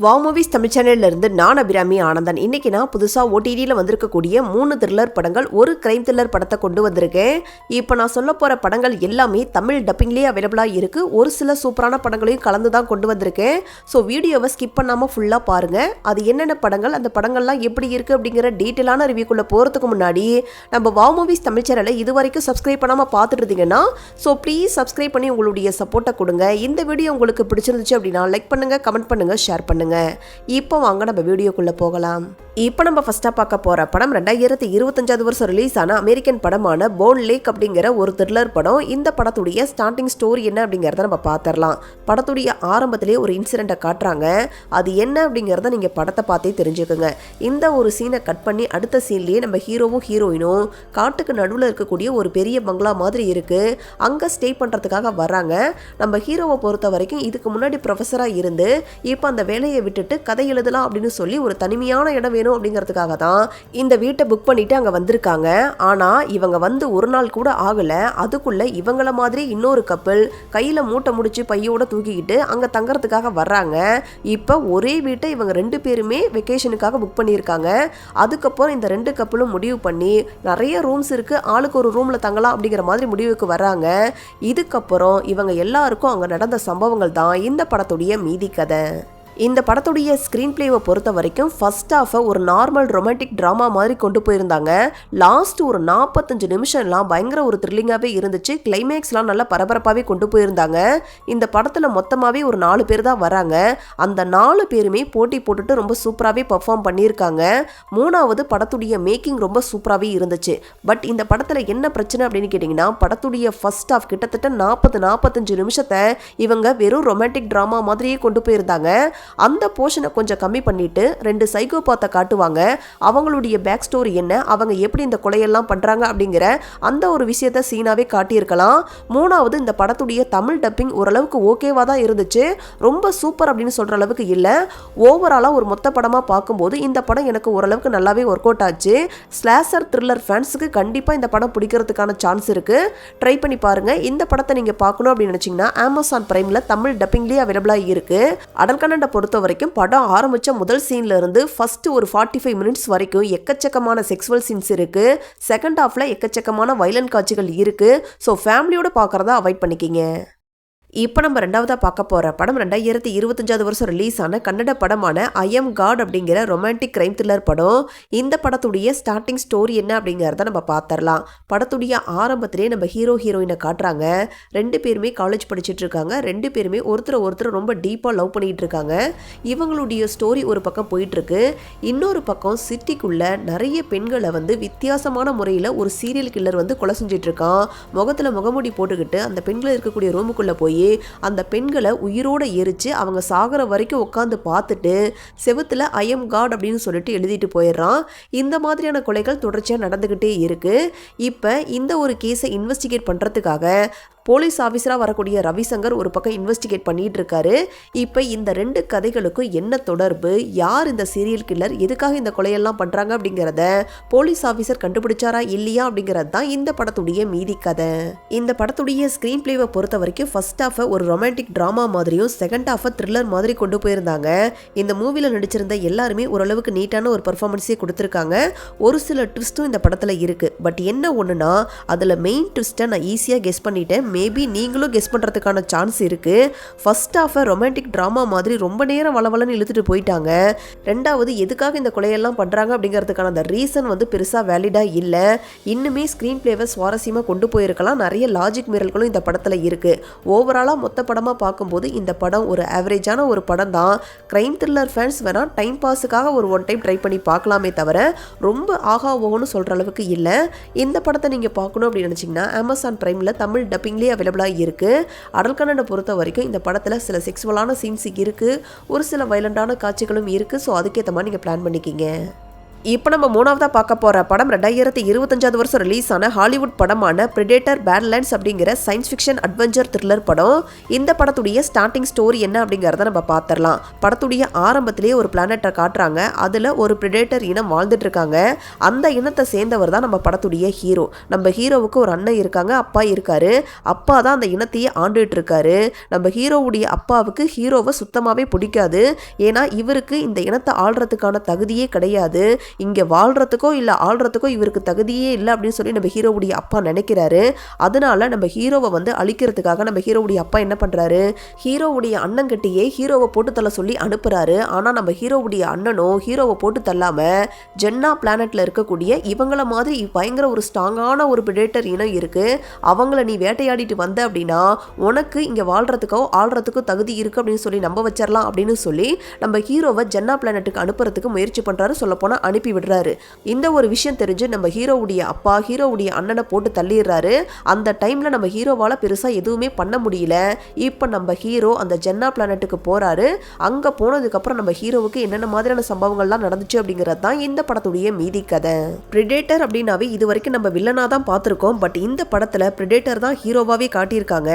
Wow movies Tamil சேனல்ல இருந்து நான் அபிராமி ஆனந்தன். இன்னைக்கு நான் புதுசா ஓடிடியில் வந்திருக்கக்கூடிய 3 த்ரில்லர் படங்கள், ஒரு கிரைம் த்ரில்லர் படத்தை கொண்டு வந்திருக்கேன். இப்போ நான் சொல்ல போற படங்கள் எல்லாமே தமிழ் டப்பிங்லேயே அவைலபிளாக இருக்கு. ஒரு சில சூப்பரான படங்களையும் கலந்து தான் கொண்டு வந்திருக்கேன். ஸோ வீடியோவை ஸ்கிப் பண்ணாமல் ஃபுல்லாக பாருங்க. அது என்னென்ன படங்கள், அந்த படங்கள்லாம் எப்படி இருக்கு அப்படிங்கிற டீட்டெயிலான ரிவ்யூக்குள்ள போகிறதுக்கு முன்னாடி நம்ம வாவ் மூவிஸ் தமிழ் சேனலை இது வரைக்கும் சப்ஸ்கிரைப் பண்ணாமல் பார்த்துட்டு இருந்தீங்கன்னா ஸோ ப்ளீஸ் சப்ஸ்கிரைப் பண்ணி உங்களுடைய சப்போர்ட்டை கொடுங்க. இந்த வீடியோ உங்களுக்கு பிடிச்சிருந்துச்சு அப்படின்னா லைக் பண்ணுங்க, கமெண்ட் பண்ணுங்க, ஷேர் பண்ணுங்க. இப்போ வாங்க நம்ம வீடியோக்குள்ள போகலாம். இப்போ நம்ம ஃபர்ஸ்டா பார்க்க போற படம் 2025 வருஷம் ரிலீஸ் ஆன அமெரிக்கன் படமான போன் லேக் அப்படிங்கிற ஒரு த்ரில்லர் படம். இந்த படத்துடைய ஸ்டார்டிங் ஸ்டோரி என்ன அப்படிங்கிறத நம்ம பார்த்துடலாம். படத்துடைய ஆரம்பத்திலே ஒரு இன்சிடென்ட்டை காட்டுறாங்க. அது என்ன அப்படிங்கிறத நீங்க படத்தை பார்த்தே தெரிஞ்சுக்கோங்க. இந்த ஒரு சீனை கட் பண்ணி அடுத்த சீன்லேயே நம்ம ஹீரோவும் ஹீரோயினும் காட்டுக்கு நடுவில் இருக்கக்கூடிய ஒரு பெரிய பங்களா மாதிரி இருக்கு, அங்கே ஸ்டே பண்ணுறதுக்காக வர்றாங்க. நம்ம ஹீரோவை பொறுத்த வரைக்கும் இதுக்கு முன்னாடி ப்ரொஃபஸராக இருந்து இப்போ அந்த வேலையை விட்டுட்டு கதை எழுதலாம் அப்படின்னு சொல்லி ஒரு தனிமையான இடம் வேணும் அப்படிங்கிறதுக்காக தான் இந்த வீட்டை புக் பண்ணிட்டு அங்கே வந்திருக்காங்க. ஆனால் இவங்க வந்து ஒரு நாள் கூட ஆகலை, அதுக்குள்ள இவங்கள மாதிரி இன்னொரு கப்பல் கையில் மூட்டை முடிச்சு பையோட தூக்கிக்கிட்டு அங்கே தங்கறதுக்காக வர்றாங்க. இப்போ ஒரே வீட்டை இவங்க 2 பேருமே வெக்கேஷனுக்காக புக் பண்ணியிருக்காங்க. அதுக்கப்புறம் இந்த 2 கப்பலும் முடிவு பண்ணி நிறைய ரூம்ஸ் இருக்கு, ஆளுக்கு ஒரு ரூமில் தங்கலாம் அப்படிங்கிற மாதிரி முடிவுக்கு வர்றாங்க. இதுக்கப்புறம் இவங்க எல்லாருக்கும் அங்கே நடந்த சம்பவங்கள் தான் இந்த படத்துடைய மீதி கதை. இந்த படத்துடைய ஸ்க்ரீன் பிளேவை பொறுத்த வரைக்கும் ஃபர்ஸ்ட் ஹாஃபை ஒரு நார்மல் ரொமான்டிக் ட்ராமா மாதிரி கொண்டு போயிருந்தாங்க. லாஸ்ட் ஒரு 45 நிமிஷம்லாம் பயங்கர ஒரு த்ரில்லிங்காகவே இருந்துச்சு. கிளைமேக்ஸ்லாம் நல்லா பரபரப்பாகவே கொண்டு போயிருந்தாங்க. இந்த படத்தில் மொத்தமாகவே ஒரு 4 பேர் தான் வராங்க. அந்த 4 பேருமே போட்டி போட்டுட்டு ரொம்ப சூப்பராகவே பர்ஃபார்ம் பண்ணியிருக்காங்க. மூணாவது படத்துடைய மேக்கிங் ரொம்ப சூப்பராகவே இருந்துச்சு. பட் இந்த படத்தில் என்ன பிரச்சனை அப்படின்னு கேட்டிங்கன்னா, படத்துடைய ஃபர்ஸ்ட் ஹாஃப் கிட்டத்தட்ட 40-45 நிமிஷத்தை இவங்க வெறும் ரொமான்டிக் ட்ராமா மாதிரியே கொண்டு போயிருந்தாங்க. அந்த போர்ஷனை கொஞ்சம் கம்மி பண்ணிட்டு 2 சைக்கோபாத்தை காட்டுவாங்க. அவங்களுடைய பேக் ஸ்டோரி என்ன, அவங்க எப்படி இந்த கொலையெல்லாம் பண்றாங்க அப்படிங்கிற அந்த ஒரு விஷயத்தை சீனாவே காட்டியிருக்கலாம். மூணாவது இந்த படத்துடைய தமிழ் டப்பிங் ஓரளவுக்கு ஓகேவா தான் இருந்துச்சு, ரொம்ப சூப்பர் அப்படின்னு சொல்ற அளவுக்கு இல்லை. ஓவராலாக ஒரு மொத்த படமாக பார்க்கும்போது இந்த படம் எனக்கு ஓரளவுக்கு நல்லாவே ஒர்க் அவுட் ஆச்சு. ஸ்லாஷர் த்ரில்லர் ஃபேன்ஸுக்கு கண்டிப்பாக இந்த படம் பிடிக்கிறதுக்கான சான்ஸ் இருக்கு, ட்ரை பண்ணி பாருங்க. இந்த படத்தை நீங்க பார்க்கணும் அப்படின்னு நினைச்சீங்கன்னா அமேசான் பிரைம்ல தமிழ் டப்பிங்லேயே அவைலபிளாக இருக்கு. அடல்கனண்ட பொறுத்த வரைக்கும் படம் ஆரம்பிச்ச முதல் சீன்ல இருந்து ஃபர்ஸ்ட் ஒரு 45 மினிட்ஸ் வரைக்கும் எக்கச்சக்கமான செக்ஸுவல் சீன்ஸ் இருக்கு. செகண்ட் ஹாஃப்ல எக்கச்சக்கமான வைலண்ட் காட்சிகள் இருக்கு. ஸோ ஃபேமிலியோட பார்க்கறத அவாய்ட் பண்ணிக்கிங்க. இப்போ நம்ம ரெண்டாவதாக பார்க்க போகிற படம் 2025 வருஷம் ரிலீஸ் ஆன கன்னட படமான ஐ எம் காட் அப்படிங்கிற ரொமான்டிக் கிரைம் த்ரில்லர் படம். இந்த படத்துடைய ஸ்டார்டிங் ஸ்டோரி என்ன அப்படிங்கிறத நம்ம பார்த்துடலாம். படத்துடைய ஆரம்பத்திலே நம்ம ஹீரோ ஹீரோயினை காட்டுறாங்க. 2 பேருமே காலேஜ் படிச்சுட்டு இருக்காங்க. 2 பேருமே ஒருத்தர் ரொம்ப டீப்பாக லவ் பண்ணிட்டு இருக்காங்க. இவங்களுடைய ஸ்டோரி ஒரு பக்கம் போயிட்டு இருக்கு. இன்னொரு பக்கம் சிட்டிக்குள்ள நிறைய பெண்களை வந்து வித்தியாசமான முறையில் ஒரு சீரியல் கில்லர் வந்து கொலை செஞ்சுட்டு இருக்கான். முகத்தில் முகமூடி போட்டுக்கிட்டு அந்த பெண்களை இருக்கக்கூடிய ரூமுக்குள்ளே போய் அந்த பெண்களை உயிரோட எரிச்சு அவங்க சாகர வரைக்கும் உட்காந்து பார்த்துட்டு செவுத்துல ஐ எம் காட் அப்படின்னு சொல்லிட்டு எழுதிட்டு போயிடுறான். இந்த மாதிரியான கொலைகள் தொடர்ச்சியாக நடந்துகிட்டே இருக்கு. இப்போ இந்த ஒரு கேஸை இன்வெஸ்டிகேட் பண்றதுக்காக போலீஸ் ஆஃபீஸராக வரக்கூடிய ரவிசங்கர் ஒரு பக்கம் இன்வெஸ்டிகேட் பண்ணிட்டு இருக்காரு. இப்போ இந்த 2 கதைகளுக்கும் என்ன தொடர்பு, யார் இந்த சீரியல் கில்லர், எதுக்காக இந்த கொலையெல்லாம் பண்றாங்க அப்படிங்கிறத போலீஸ் ஆஃபீஸர் கண்டுபிடிச்சாரா இல்லையா அப்படிங்கிறது தான் இந்த படத்துடைய மீதி கதை. இந்த படத்துடைய ஸ்கிரீன் பிளேவை பொறுத்த வரைக்கும் ஃபர்ஸ்ட் ஹாஃபை ஒரு ரொமான்டிக் ட்ராமா மாதிரியும் செகண்ட் ஹாஃபை த்ரில்லர் மாதிரி கொண்டு போயிருந்தாங்க. இந்த மூவியில் நடிச்சிருந்த எல்லாருமே ஓரளவுக்கு நீட்டான ஒரு பர்ஃபார்மன்ஸே கொடுத்துருக்காங்க. ஒரு சில ட்விஸ்ட்டும் இந்த படத்தில் இருக்கு. பட் என்ன ஒன்றுனா அதில் மெயின் ட்விஸ்ட்டை நான் ஈஸியாக கெஸ் பண்ணிட்டேன். மேபி நீங்களும் கெஸ் பண்ணுறதுக்கான சான்ஸ் இருக்கு. ஃபர்ஸ்ட் ஹாஃபை ரொமான்டிக் ட்ராமா மாதிரி ரொம்ப நேரம் வளவலன்னு இழுத்துட்டு போயிட்டாங்க. ரெண்டாவது எதுக்காக இந்த கொலையெல்லாம் பண்ணுறாங்க அப்படிங்கிறதுக்கான அந்த ரீசன் வந்து பெருசாக வேலிடாக இல்லை. இன்னுமே ஸ்க்ரீன் பிளேவை சுவாரஸ்யமாக கொண்டு போயிருக்கலாம். நிறைய லாஜிக் மீறல்களும் இந்த படத்தில் இருக்கு. ஓவராலாக மொத்த படமாக பார்க்கும்போது இந்த படம் ஒரு ஆவரேஜான ஒரு படம் தான். கிரைம் த்ரில்லர் ஃபேன்ஸ் வேணா டைம் பாஸுக்காக ஒரு ஒன் டைம் ட்ரை பண்ணி பார்க்கலாமே தவிர ரொம்ப ஆகா ஓகோன்னு சொல்கிற அளவுக்கு இல்லை. இந்த படத்தை நீங்கள் பார்க்கணும் அப்படின்னு நினச்சிங்கன்னா அமேசான் பிரைமில் தமிழ் டப்பிங் அவைலபிளாக இருக்கு. அடல்கனண்டை பொறுத்த வரைக்கும் இந்த படத்தில் சில செக்ஸுவலான சீன்ஸ் இருக்கு, ஒரு சில வைலண்டான காட்சிகளும் இருக்கு. ஸோ அதுக்கேற்ற மாதிரி நீங்கள் பிளான் பண்ணிக்கிங்க. இப்போ நம்ம மூணாவதா பார்க்க போற படம் 2025 வருஷம் ரிலீஸ் ஆன ஹாலிவுட் படமான பிரெடேட்டர் பேட்லேண்ட்ஸ் அப்படிங்கிற சயின்ஸ் ஃபிக்ஷன் அட்வென்ச்சர் த்ரில்லர் படம். இந்த படத்துடைய ஸ்டார்டிங் ஸ்டோரி என்ன அப்படிங்கறத நம்ம பார்த்துடலாம். படத்துடைய ஆரம்பத்திலேயே ஒரு பிளானட்டை காட்டுறாங்க. அதுல ஒரு பிரெடேட்டர் இனம் வாழ்ந்துட்டு இருக்காங்க. அந்த இனத்தை சேர்ந்தவர் தான் நம்ம படத்துடைய ஹீரோ. நம்ம ஹீரோவுக்கு ஒரு அண்ணன் இருக்காங்க, அப்பா இருக்காரு. அப்பா தான் அந்த இனத்தையே ஆண்டுட்டு இருக்காரு. நம்ம ஹீரோவுடைய அப்பாவுக்கு ஹீரோவை சுத்தமாவே பிடிக்காது. ஏன்னா இவருக்கு இந்த இனத்தை ஆள்றதுக்கான தகுதியே கிடையாது. இங்கே வாழ்கிறதுக்கோ இல்லை ஆள்றதுக்கோ இவருக்கு தகுதியே இல்லை அப்படின்னு சொல்லி நம்ம ஹீரோவுடைய அப்பா நினைக்கிறாரு. அதனால நம்ம ஹீரோவை வந்து அழிக்கிறதுக்காக நம்ம ஹீரோவுடைய அப்பா என்ன பண்ணுறாரு, ஹீரோவுடைய அண்ணன்கிட்டயே ஹீரோவை போட்டு தள்ள சொல்லி அனுப்புகிறாரு. ஆனால் நம்ம ஹீரோவுடைய அண்ணனும் ஹீரோவை போட்டு தள்ளாமல் ஜென்னா பிளானட்டில் இருக்கக்கூடிய இவங்கள மாதிரி பயங்கர ஒரு ஸ்ட்ராங்கான ஒரு பிரெடேட்டர் இனம் இருக்குது, அவங்கள நீ வேட்டையாடிட்டு வந்த அப்படின்னா உனக்கு இங்கே வாழ்கிறதுக்கோ ஆள்றதுக்கோ தகுதி இருக்குது அப்படின்னு சொல்லி நம்ப வச்சிடலாம் அப்படின்னு சொல்லி நம்ம ஹீரோவை ஜென்னா பிளானட்டுக்கு அனுப்புறதுக்கு முயற்சி பண்ணுறாரு. சொல்லப்போனால் அனுப்பி விடுறாரு. இந்த ஒரு விஷயம் தெரிஞ்சு நம்ம ஹீரோவுடைய அப்பா ஹீரோவுடைய அண்ணனை போட்டு தள்ளிடுறாரு. அந்த டைம்ல நம்ம ஹீரோவால பெருசா எதுவுமே பண்ண முடியல. இப்ப நம்ம ஹீரோ அந்த ஜென்னா பிளானட்டுக்கு போறாரு. அங்க போனதுக்கு அப்புறம் நம்ம ஹீரோவுக்கு என்னென்ன மாதிரியான சம்பவங்கள்லாம் நடந்துச்சு அப்படிங்கிறது தான் இந்த படத்துடைய மீதி கதை. பிரெடேட்டர் அப்படின்னாவே இது வரைக்கும் நம்ம வில்லனா தான் பார்த்திருக்கோம். பட் இந்த படத்துல பிரெடேட்டர் தான் ஹீரோவாவே காட்டியிருக்காங்க.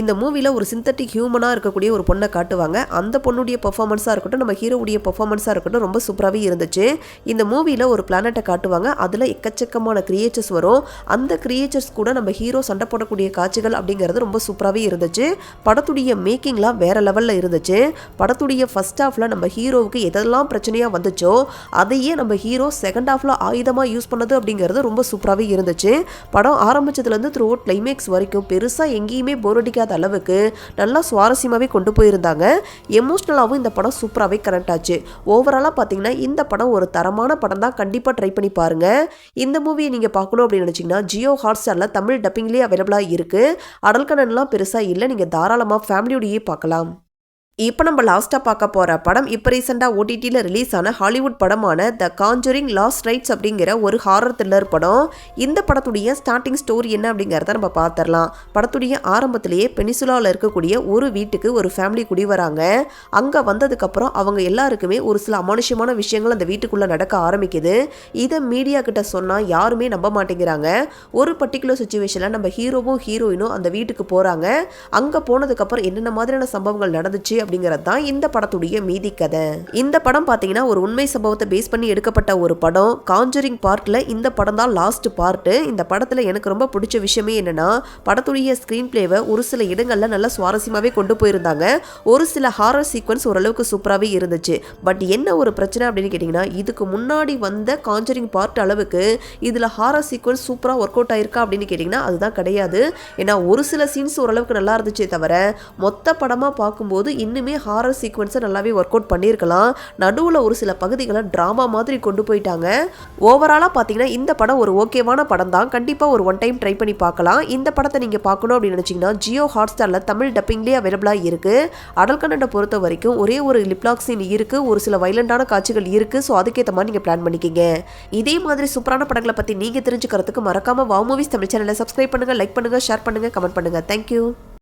இந்த மூவில ஒரு சிந்தட்டிக் ஹியூமனா இருக்கக்கூடிய ஒரு பொண்ணை காட்டுவாங்க. அந்த பொண்ணுடைய பெர்ஃபார்மன்ஸா இருக்கட்டும், நம்ம ஹீரோவுடைய பெர்ஃபார்மன்ஸா இருக்கட்டும், ரொம்ப சூப்பராகவே இருந்துச்சு. இந்த மூவியில் ஒரு பிளானட்டை காட்டுவாங்க. அதில் எக்கச்சக்கமான கிரியேச்சர்ஸ் வரும். அந்த கிரியேச்சர்ஸ் கூட நம்ம ஹீரோ சண்டை போடக்கூடிய காட்சிகள் அப்படிங்கிறது ரொம்ப சூப்பராகவே இருந்துச்சு. படத்துடைய மேக்கிங்லாம் வேற லெவலில் இருந்துச்சு. படத்துடைய ஃபர்ஸ்ட் ஹாஃபில் நம்ம ஹீரோவுக்கு எதெல்லாம் பிரச்சனையாக வந்துச்சோ அதையே நம்ம ஹீரோ செகண்ட் ஹாஃபில் ஆயுதமாக யூஸ் பண்ணது அப்படிங்கிறது ரொம்ப சூப்பராகவே இருந்துச்சு. படம் ஆரம்பிச்சதுலேருந்து த்ரூ அவுட் கிளைமேக்ஸ் வரைக்கும் பெருசாக எங்கேயுமே போர் அடிக்காத அளவுக்கு நல்லா சுவாரஸ்யமாகவே கொண்டு போயிருந்தாங்க. எமோஷ்னலாகவும் இந்த படம் சூப்பராகவே கனெக்ட் ஆச்சு. ஓவராலாக பார்த்தீங்கன்னா இந்த படம் ஒரு தரமான படம் தான். கண்டிப்பாக ட்ரை பண்ணி பாருங்க. இந்த மூவியை நீங்கள் பார்க்கணும் அப்படின்னு நினச்சிங்கன்னா ஜியோ ஹாட்ஸ்டாரில் தமிழ் டப்பிங்லேயே அவைலபிளாக இருக்குது. அடல்கனன்லாம் பெருசாக இல்லை, நீங்கள் தாராளமாக ஃபேமிலியோடையே பார்க்கலாம். இப்போ நம்ம லாஸ்ட்டாக பார்க்க போகிற படம் இப்போ ரீசெண்டாக ஓடிடியில் ரிலீஸ் ஆன ஹாலிவுட் படமான த காஞ்சரிங் லாஸ்ட் ரைட்ஸ் அப்படிங்கிற ஒரு ஹாரர் த்ரில்லர் படம். இந்த படத்துடைய ஸ்டார்டிங் ஸ்டோரி என்ன அப்படிங்கிறத நம்ம பார்த்துடலாம். படத்துடைய ஆரம்பத்திலேயே பெனிசுலாவில் இருக்கக்கூடிய ஒரு வீட்டுக்கு ஒரு ஃபேமிலி குடி வராங்க. அங்கே வந்ததுக்கப்புறம் அவங்க எல்லாருக்குமே ஒரு சில அமானுஷ்யமான விஷயங்கள் அந்த வீட்டுக்குள்ளே நடக்க ஆரம்பிக்குது. இதை மீடியா கிட்ட சொன்னால் யாருமே நம்ப மாட்டேங்கிறாங்க. ஒரு பர்டிகுலர் சுச்சுவேஷனில் நம்ம ஹீரோவும் ஹீரோயினும் அந்த வீட்டுக்கு போகிறாங்க. அங்கே போனதுக்கப்புறம் என்னென்ன மாதிரியான சம்பவங்கள் நடந்துச்சு அப்படிங்கிறது தான் இந்த படத்துடைய மீதி கதை. இந்த படம் பார்த்தீங்கன்னா ஒரு உண்மை சம்பவத்தை பேஸ் பண்ணி எடுக்கப்பட்ட ஒரு படம். காஞ்சரிங் பார்ட்ல இந்த படம் தான் லாஸ்ட் பார்ட். இந்த படத்துல எனக்கு ரொம்ப பிடிச்ச விஷயமே என்னன்னா படத்துடைய ஸ்கிரீன் பிளேவை ஒரு சில இடங்கள்ல நல்லா சுவாரஸ்யமாவே கொண்டு போயிருந்தாங்க. ஒரு சில ஹாரர் சீக்வன்ஸ் ஓரளவுக்கு சூப்பராகவே இருந்துச்சு. பட் என்ன ஒரு பிரச்சனை அப்படின்னு கேட்டிங்கன்னா இதுக்கு முன்னாடி வந்த காஞ்சரிங் பார்ட் அளவுக்கு இதில் ஹாரர் சீக்வன்ஸ் சூப்பராக ஒர்க் அவுட் ஆயிருக்கா அப்படின்னு கேட்டிங்கன்னா அதுதான் கிடையாது. ஏன்னா ஒரு சில சீன்ஸ் ஓரளவுக்கு நல்லா இருந்துச்சே தவிர மொத்த படமாக பார்க்கும்போது இன்னுமே ஹாரர் சீக்வன்ஸை நல்லாவே ஒர்க் அவுட் பண்ணியிருக்கலாம். நடுவில் ஒரு சில பகுதிகளை ட்ராமா மாதிரி கொண்டு போயிட்டாங்க. ஓவராலாக பார்த்தீங்கன்னா இந்த படம் ஒரு ஓகேவான படம் தான். கண்டிப்பாக ஒரு ஒன் டைம் ட்ரை பண்ணி பார்க்கலாம். இந்த படத்தை நீங்கள் பார்க்கணும் அப்படின்னு நினச்சிங்கன்னா ஜியோ ஹாட்ஸ்டாரில் தமிழ் டப்பிங்லேயே அவைலபிளாக இருக்குது. அடல்கனண்டை பொறுத்த வரைக்கும் ஒரே ஒரு லிப்லாக் சீன் இருக்குது, ஒரு சில வைலண்டான காட்சிகள் இருக்குது. ஸோ அதுக்கேற்ற மாதிரி நீங்கள் பிளான் பண்ணிக்கிங்க. இதே மாதிரி சூப்பரான படங்களை பற்றி நீங்கள் தெரிஞ்சுக்கிறதுக்கு மறக்காமல் வாவ் மூவிஸ் தமிழ் சேனலை சப்ஸ்கிரைப் பண்ணுங்கள், லைக் பண்ணுங்கள், ஷேர் பண்ணுங்கள், கமெண்ட் பண்ணுங்கள். தேங்க்யூ.